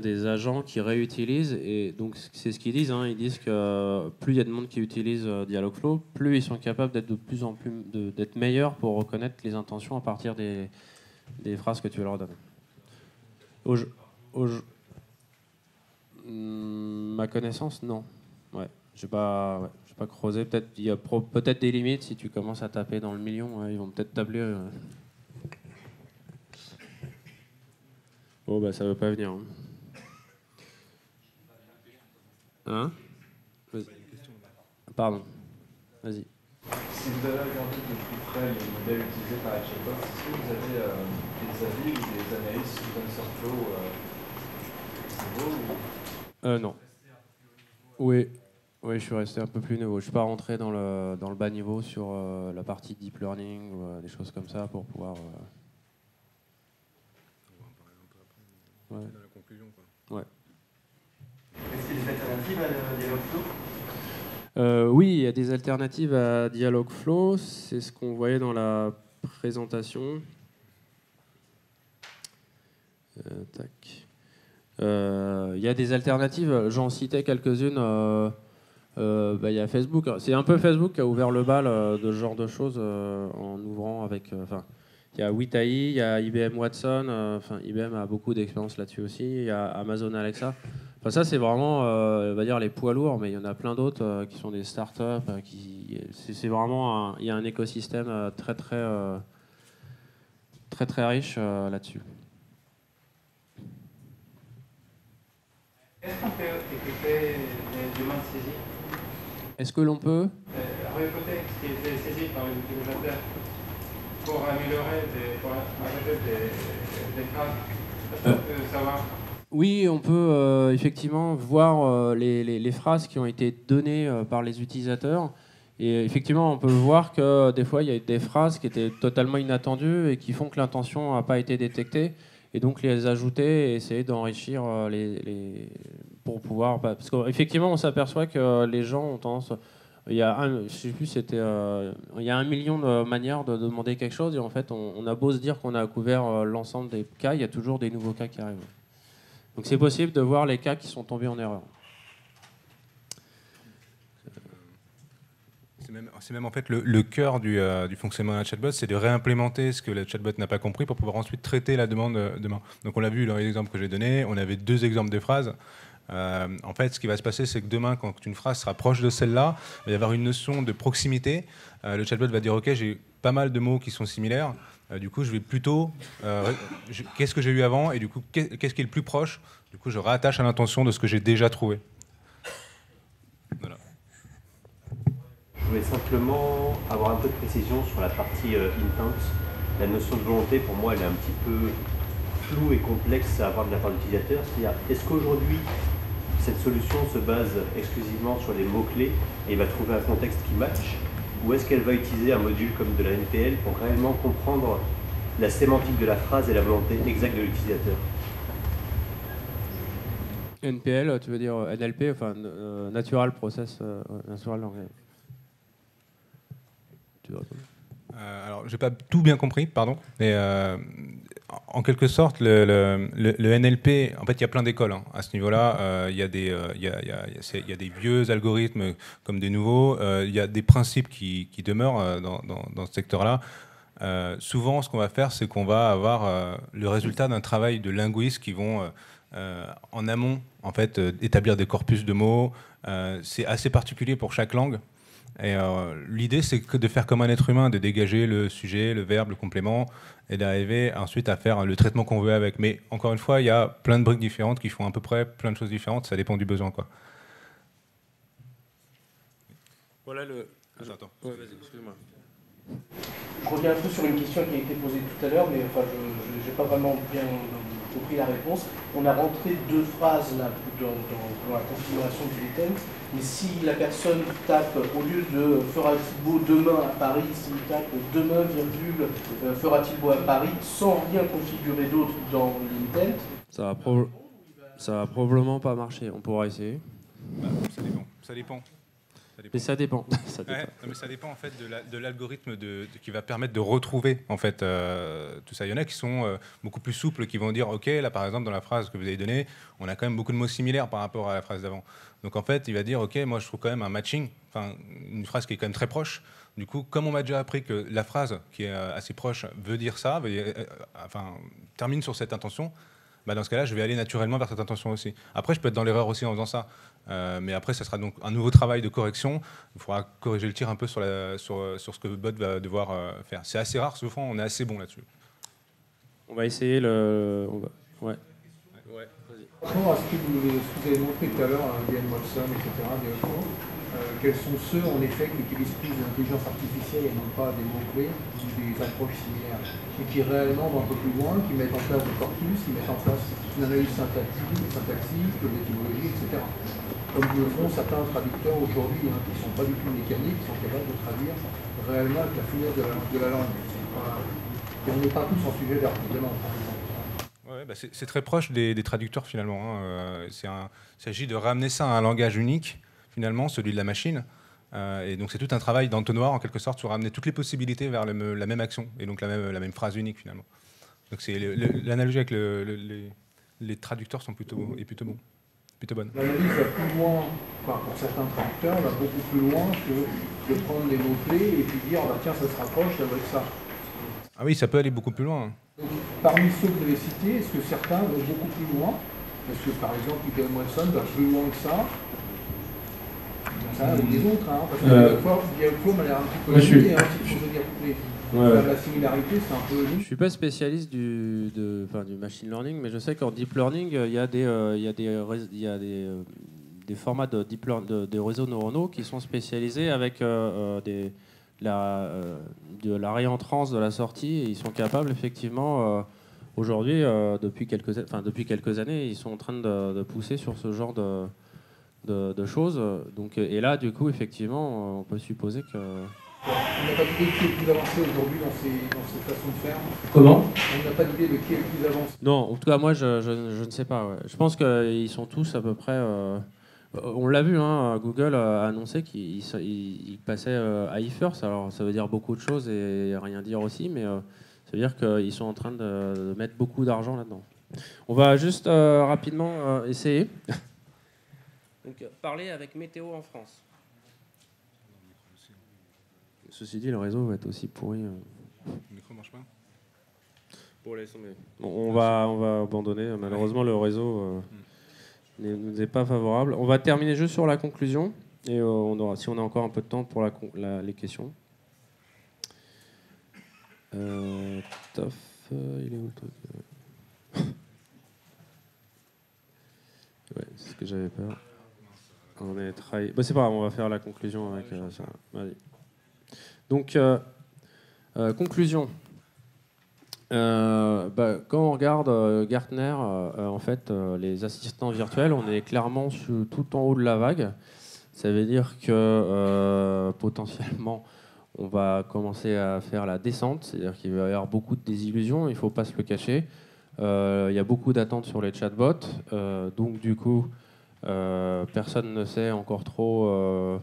[SPEAKER 2] des agents qui réutilisent, et donc c'est ce qu'ils disent. Ils disent que plus il y a de monde qui utilise Dialogflow, plus ils sont capables d'être de plus en plus d'être meilleurs pour reconnaître les intentions à partir des phrases que tu leur donnes. Ma connaissance, non. Ouais, j'ai pas creusé. Peut-être il y a peut-être des limites si tu commences à taper dans le million. Ils vont peut-être tabler. Oh ça veut pas venir. Hein? Vas-y. Pardon. Vas-y.
[SPEAKER 5] Si vous avez regardé de plus près les modèles utilisés par les chatbots, est-ce que vous avez des avis ou des analyses sur TensorFlow
[SPEAKER 2] Non. Oui, je suis resté un peu plus nouveau. Je suis pas rentré dans le bas niveau sur la partie deep learning ou des choses comme ça pour pouvoir.
[SPEAKER 1] Ouais. Dans la conclusion, quoi.
[SPEAKER 2] Ouais.
[SPEAKER 4] Est-ce qu'il y a des alternatives à Dialogflow?
[SPEAKER 2] Oui, il y a des alternatives à Dialogflow. C'est ce qu'on voyait dans la présentation. Tac. Il y a des alternatives, j'en citais quelques-unes. Il y a Facebook. C'est un peu Facebook qui a ouvert le bal de ce genre de choses en ouvrant avec. Il y a Witai, il y a IBM Watson. IBM a beaucoup d'expérience là-dessus aussi. Il y a Amazon Alexa. Ça, c'est vraiment, on va dire, les poids lourds, mais il y en a plein d'autres qui sont des startups. C'est vraiment, il y a un écosystème très riche là-dessus.
[SPEAKER 4] Est-ce qu'on peut écouter les demandes saisies?
[SPEAKER 2] Est-ce que l'on peut
[SPEAKER 4] réécouter ce qui était saisi par les utilisateurs pour améliorer, pour ajouter des phrases? Est-ce qu'on peut savoir?
[SPEAKER 2] Oui, on peut effectivement voir les phrases qui ont été données par les utilisateurs. Et effectivement, on peut voir que des fois, il y a des phrases qui étaient totalement inattendues et qui font que l'intention n'a pas été détectée. Et donc les ajouter et essayer d'enrichir pour pouvoir... Parce qu'effectivement, on s'aperçoit que les gens ont tendance... Il y a je sais plus, il y a 1 million de manières de demander quelque chose. Et en fait, on a beau se dire qu'on a couvert l'ensemble des cas, il y a toujours des nouveaux cas qui arrivent. Donc c'est possible de voir les cas qui sont tombés en erreur.
[SPEAKER 1] C'est même en fait le cœur du fonctionnement d'un chatbot, c'est de réimplémenter ce que le chatbot n'a pas compris pour pouvoir ensuite traiter la demande demain. Donc on l'a vu dans les exemples que j'ai donnés, on avait 2 exemples de phrases. En fait, ce qui va se passer, c'est que demain, quand une phrase sera proche de celle-là, il va y avoir une notion de proximité. Le chatbot va dire « Ok, j'ai pas mal de mots qui sont similaires. Du coup, je vais plutôt... qu'est-ce que j'ai eu avant? Et du coup, qu'est-ce qui est le plus proche? Du coup, je rattache à l'intention de ce que j'ai déjà trouvé. » Voilà.
[SPEAKER 6] Je voulais simplement avoir un peu de précision sur la partie intent. La notion de volonté, pour moi, elle est un petit peu floue et complexe à avoir de la part de l'utilisateur. C'est-à-dire, est-ce qu'aujourd'hui, cette solution se base exclusivement sur les mots-clés et va trouver un contexte qui match? Ou est-ce qu'elle va utiliser un module comme de la NPL pour réellement comprendre la sémantique de la phrase et la volonté exacte de l'utilisateur?
[SPEAKER 2] NPL, tu veux dire NLP, Natural Process, Natural Language.
[SPEAKER 1] Alors, j'ai pas tout bien compris, pardon. Mais en quelque sorte, le NLP, en fait, il y a plein d'écoles hein, à ce niveau-là. Il y a des vieux algorithmes comme des nouveaux. Il y a des principes qui demeurent dans ce secteur-là. Souvent, ce qu'on va faire, c'est qu'on va avoir le résultat d'un travail de linguistes qui vont en amont, en fait, établir des corpus de mots. C'est assez particulier pour chaque langue. Et l'idée, c'est de faire comme un être humain, de dégager le sujet, le verbe, le complément, et d'arriver ensuite à faire le traitement qu'on veut avec. Mais encore une fois, il y a plein de briques différentes qui font à peu près plein de choses différentes. Ça dépend du besoin, quoi.
[SPEAKER 2] Voilà le...
[SPEAKER 1] Attends.
[SPEAKER 2] Ouais, vas-y, excuse-moi.
[SPEAKER 7] Je reviens un peu sur une question qui a été posée tout à l'heure, mais je n'ai pas vraiment bien compris la réponse. On a rentré 2 phrases là, dans la configuration du latent, mais si la personne tape, au lieu de « fera-t-il beau demain à Paris », s'il tape « demain, virgule, fera-t-il beau à Paris », sans rien configurer d'autre dans le latent,
[SPEAKER 2] ça va probablement pas marcher. On pourra essayer.
[SPEAKER 1] Ça dépend.
[SPEAKER 2] Mais ça dépend.
[SPEAKER 1] Ouais, non, mais ça dépend en fait de l'algorithme qui va permettre de retrouver en fait tout ça. Il y en a qui sont beaucoup plus souples, qui vont dire ok, là par exemple dans la phrase que vous avez donnée, on a quand même beaucoup de mots similaires par rapport à la phrase d'avant. Donc en fait, il va dire ok, moi je trouve quand même un matching, enfin une phrase qui est quand même très proche. Du coup, comme on m'a déjà appris que la phrase qui est assez proche veut dire ça, termine sur cette intention. Bah dans ce cas-là, je vais aller naturellement vers cette intention aussi. Après, je peux être dans l'erreur aussi en faisant ça. Mais après, ça sera donc un nouveau travail de correction. Il faudra corriger le tir un peu sur ce que le bot va devoir faire. C'est assez rare, souvent, on est assez bon là-dessus.
[SPEAKER 2] On va essayer le... Ouais.
[SPEAKER 8] Par rapport à ce que vous avez montré tout à l'heure, IBM Watson, etc., quels sont ceux, en effet, qui utilisent plus d'intelligence artificielle et non pas des mots-clés ou des approches similaires, et qui réellement vont un peu plus loin, qui mettent en place des corpus, qui mettent en place une analyse syntaxique, de l'étymologie, etc. Comme le font certains traducteurs aujourd'hui, qui ne sont pas du tout mécaniques, qui sont capables de traduire réellement avec la finesse de la langue. Et on n'est pas tous en sujet d'articulation, par exemple.
[SPEAKER 1] Ouais, bah c'est très proche des traducteurs finalement. Hein. Il s'agit de ramener ça à un langage unique, finalement, celui de la machine. Et donc c'est tout un travail d'entonnoir, en quelque sorte, sur ramener toutes les possibilités vers la même action, et donc la même phrase unique, finalement. Donc l'analogie avec les traducteurs est plutôt bonne.
[SPEAKER 8] L'analyse va plus loin, enfin, pour certains traducteurs, va beaucoup plus loin que de prendre les mots-clés et puis dire bah, tiens, ça se rapproche, ça va être ça.
[SPEAKER 1] Ah oui, ça peut aller beaucoup plus loin.
[SPEAKER 8] Donc, parmi ceux que vous avez cités, est-ce que certains vont beaucoup plus loin? Est-ce que par exemple, Peter Watson va plus loin que ça? Ça avec les autres, hein, parce que Dialogflow m'a l'air un petit peu lié, hein, si je veux dire. La similarité, c'est un peu...
[SPEAKER 2] Je suis pas spécialiste du machine learning, mais je sais qu'en deep learning, il y a des formats de réseaux neuronaux qui sont spécialisés avec de la réentrance de la sortie, et ils sont capables effectivement aujourd'hui, depuis quelques années, ils sont en train de pousser sur ce genre de choses. Donc, et là, du coup, effectivement, on peut supposer que...
[SPEAKER 8] On n'a pas d'idée de qui est le plus avancé aujourd'hui dans ces façons de faire.
[SPEAKER 2] Comment ?
[SPEAKER 8] On n'a pas d'idée de qui est le plus avancé.
[SPEAKER 2] Non, en tout cas, moi, je ne sais pas. Ouais. Je pense qu'ils sont tous à peu près... on l'a vu, hein, Google a annoncé qu'il passait à eFirst. Alors, ça veut dire beaucoup de choses et rien dire aussi, mais ça veut dire qu'ils sont en train de mettre beaucoup d'argent là-dedans. On va juste rapidement essayer. Donc, parler avec Météo en France. Ceci dit, le réseau va être aussi pourri.
[SPEAKER 1] Le micro marche pas ?
[SPEAKER 2] Bon, laisse tomber. Bon, on va abandonner. Malheureusement, le réseau ne nous est pas favorable. On va terminer juste sur la conclusion. Et si on a encore un peu de temps pour les questions. Tof, il est où le truc ? Ouais, c'est ce que j'avais peur. On est trahi. Bah, c'est pas grave, on va faire la conclusion avec ça. Vas-y. Donc, conclusion. Quand on regarde Gartner, en fait, les assistants virtuels, on est clairement tout en haut de la vague. Ça veut dire que potentiellement, on va commencer à faire la descente. C'est-à-dire qu'il va y avoir beaucoup de désillusions, il ne faut pas se le cacher. Il y a beaucoup d'attentes sur les chatbots. Donc, du coup, personne ne sait encore trop...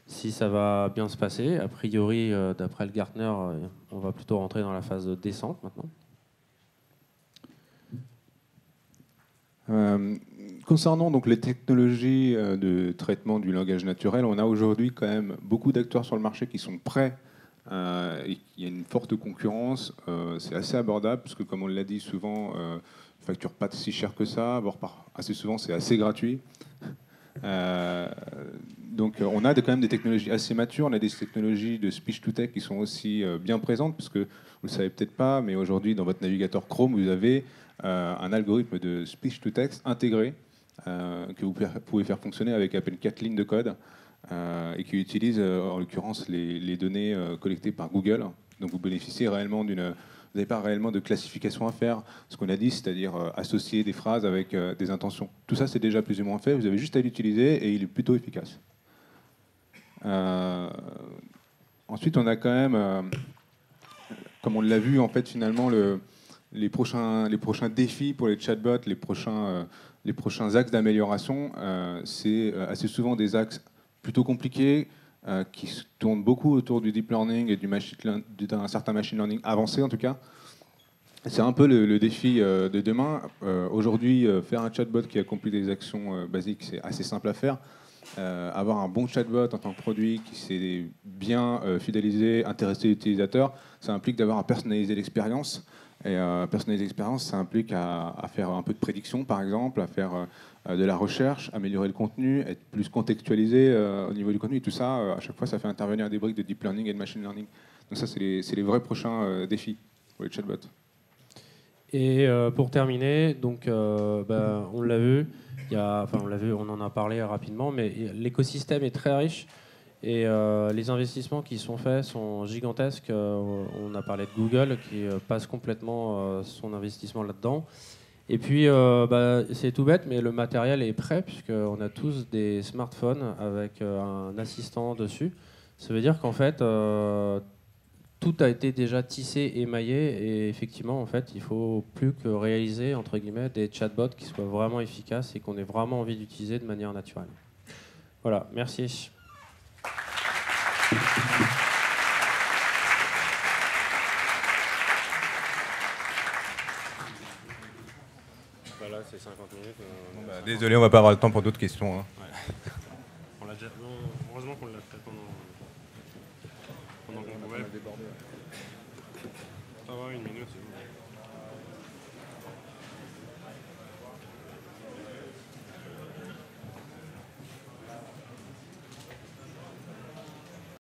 [SPEAKER 2] si ça va bien se passer. A priori, d'après le Gartner, on va plutôt rentrer dans la phase de descente maintenant.
[SPEAKER 3] Concernant donc les technologies de traitement du langage naturel, on a aujourd'hui quand même beaucoup d'acteurs sur le marché qui sont prêts. Il y a une forte concurrence. C'est assez abordable parce que, comme on l'a dit souvent, ne facture pas si cher que ça. Voire assez souvent, c'est assez gratuit. Donc on a quand même des technologies assez matures, on a des technologies de speech-to-text qui sont aussi bien présentes, parce que vous ne le savez peut-être pas, mais aujourd'hui dans votre navigateur Chrome, vous avez un algorithme de speech-to-text intégré que vous pouvez faire fonctionner avec à peine 4 lignes de code et qui utilise en l'occurrence les données collectées par Google. Donc vous bénéficiez réellement vous n'avez pas réellement de classification à faire, ce qu'on a dit, c'est-à-dire associer des phrases avec des intentions. Tout ça, c'est déjà plus ou moins fait. Vous avez juste à l'utiliser et il est plutôt efficace. Ensuite, on a quand même, comme on l'a vu, en fait, finalement, les prochains défis pour les chatbots, les prochains axes d'amélioration, c'est assez souvent des axes plutôt compliqués, qui se tournent beaucoup autour du deep learning et d'un certain machine learning avancé en tout cas. C'est un peu le défi de demain. Aujourd'hui, faire un chatbot qui accomplit des actions basiques, c'est assez simple à faire. Avoir un bon chatbot en tant que produit qui s'est bien fidélisé, intéressé l'utilisateur, ça implique d'avoir à personnaliser l'expérience. Et personnaliser l'expérience, ça implique à faire un peu de prédiction, par exemple, à faire de la recherche, améliorer le contenu, être plus contextualisé au niveau du contenu. Et tout ça, à chaque fois, ça fait intervenir des briques de deep learning et de machine learning. Donc ça, c'est les vrais prochains défis pour les chatbots.
[SPEAKER 2] Et pour terminer, donc, on l'a vu, on en a parlé rapidement, mais l'écosystème est très riche. Et les investissements qui sont faits sont gigantesques. On a parlé de Google qui passe complètement son investissement là-dedans. Et puis, c'est tout bête, mais le matériel est prêt puisqu'on a tous des smartphones avec un assistant dessus. Ça veut dire qu'en fait, tout a été déjà tissé, émaillé. Et effectivement, en fait, il ne faut plus que réaliser, entre guillemets, des chatbots qui soient vraiment efficaces et qu'on ait vraiment envie d'utiliser de manière naturelle. Voilà, merci.
[SPEAKER 9] 50 minutes.
[SPEAKER 1] Bon, bah, désolé, on va pas avoir le temps pour d'autres questions. Hein.
[SPEAKER 9] Ouais. On l'a déjà... heureusement qu'on l'a fait pendant qu'on pouvait. Ça va, une minute, c'est bon.